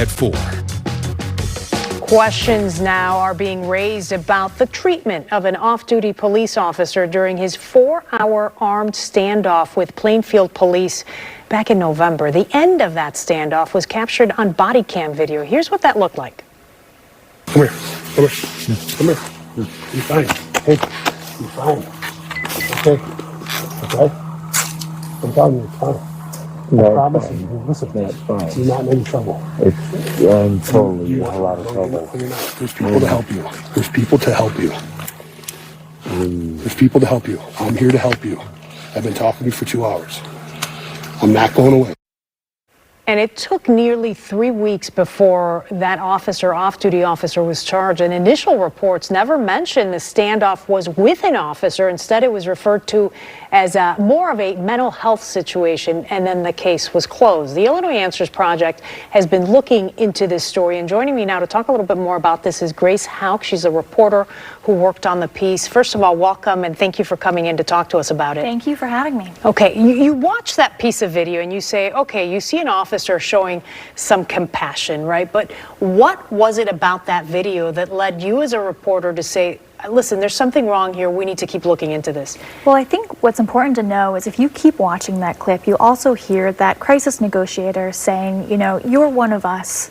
at 4. Questions now are being raised about the treatment of an off-duty police officer during his 4-hour armed standoff with Plainfield police back in November. The end of that standoff was captured on body cam video. Here's what that looked like. Come here. Come here. Come here. You're fine. Hey, you're fine. Okay. Okay? I'm telling you, it's fine. I promise you. Listen, that's fine. you're not in any trouble. I'm totally in a lot of trouble. You're not. There's people to help you. There's people to help you. There's people to help you. I'm here to help you. I've been talking to you for 2 hours. I'm not going away. And it took nearly 3 weeks before that off-duty officer was charged. And initial reports never mentioned the standoff was with an officer. Instead, it was referred to as more of a mental health situation, and then the case was closed. The Illinois Answers Project has been looking into this story, and joining me now to talk a little bit more about this is Grace Hauck. She's a reporter who worked on the piece. First of all, welcome, and thank you for coming in to talk to us about it. Thank you for having me. Okay, you watch that piece of video and you say, okay, you see an officer showing some compassion, right? But what was it about that video that led you as a reporter to say, listen, there's something wrong here, we need to keep looking into this? Well, I think what's important to know is if you keep watching that clip, you also hear that crisis negotiator saying, you know, you're one of us.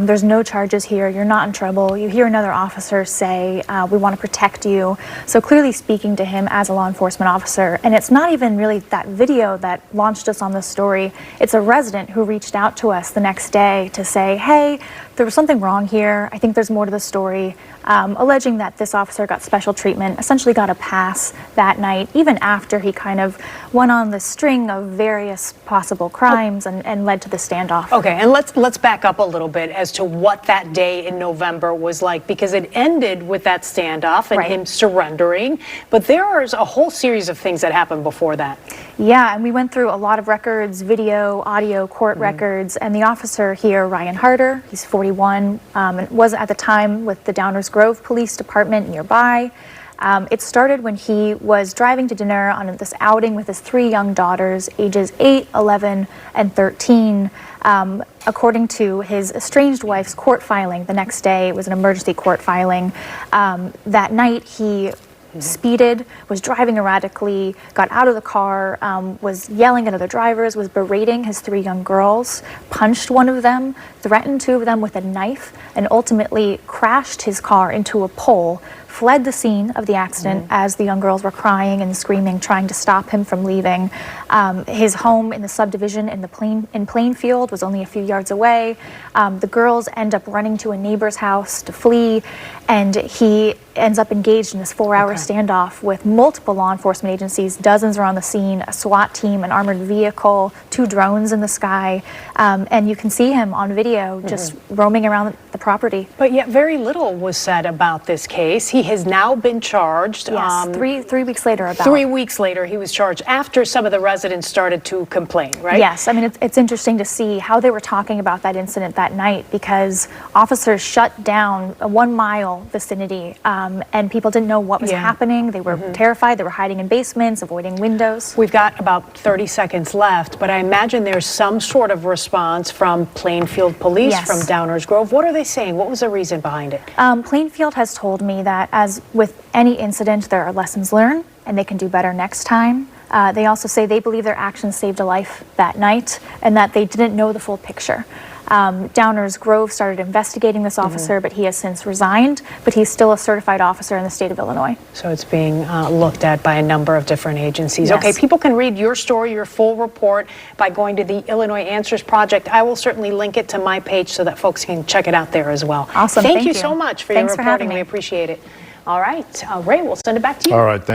There's no charges here. You're not in trouble. You hear another officer say, we want to protect you. So clearly speaking to him as a law enforcement officer. And it's not even really that video that launched us on this story. It's a resident who reached out to us the next day to say, hey, there was something wrong here. I think there's more to the story. Alleging that this officer got special treatment, essentially got a pass that night, even after he kind of went on the string of various possible crimes and led to the standoff. Okay, and let's back up a little bit as to what that day in November was like, because it ended with that standoff and him surrendering, but there is a whole series of things that happened before that. Yeah, and we went through a lot of records, video, audio, court records, and the officer here, Ryan Harder, he's 41, and was at the time with the Downers Grove Police Department nearby. It started when he was driving to dinner on this outing with his 3 young daughters, ages 8, 11, and 13. According to his estranged wife's court filing the next day, it was an emergency court filing, that night he speeded, was driving erratically, got out of the car, was yelling at other drivers, was berating his 3 young girls, punched one of them, threatened 2 of them with a knife, and ultimately crashed his car into a pole, fled the scene of the accident as the young girls were crying and screaming, trying to stop him from leaving. His home in the subdivision in Plainfield was only a few yards away. The girls end up running to a neighbor's house to flee, and he ends up engaged in this 4-hour standoff with multiple law enforcement agencies. Dozens are on the scene, a SWAT team, an armored vehicle, 2 drones in the sky, and you can see him on video just roaming around the property. But yet very little was said about this case. He has now been charged. Yes, three weeks later. About 3 weeks later, he was charged after some of the residents started to complain, right? Yes, I mean, it's interesting to see how they were talking about that incident that night, because officers shut down a 1-mile vicinity, and people didn't know what was happening. They were terrified. They were hiding in basements, avoiding windows. We've got about 30 seconds left, but I imagine there's some sort of response from Plainfield Police, from Downers Grove. What are they saying? What was the reason behind it? Plainfield has told me that as with any incident, there are lessons learned and they can do better next time. They also say they believe their actions saved a life that night and that they didn't know the full picture. Downers Grove started investigating this officer, but he has since resigned, but he's still a certified officer in the state of Illinois. So it's being looked at by a number of different agencies. Yes. Okay, people can read your story, your full report, by going to the Illinois Answers Project. I will certainly link it to my page so that folks can check it out there as well. Awesome. Thank you so much for your reporting. Thanks for having me. We appreciate it. All right, Ray, we'll send it back to you. All right.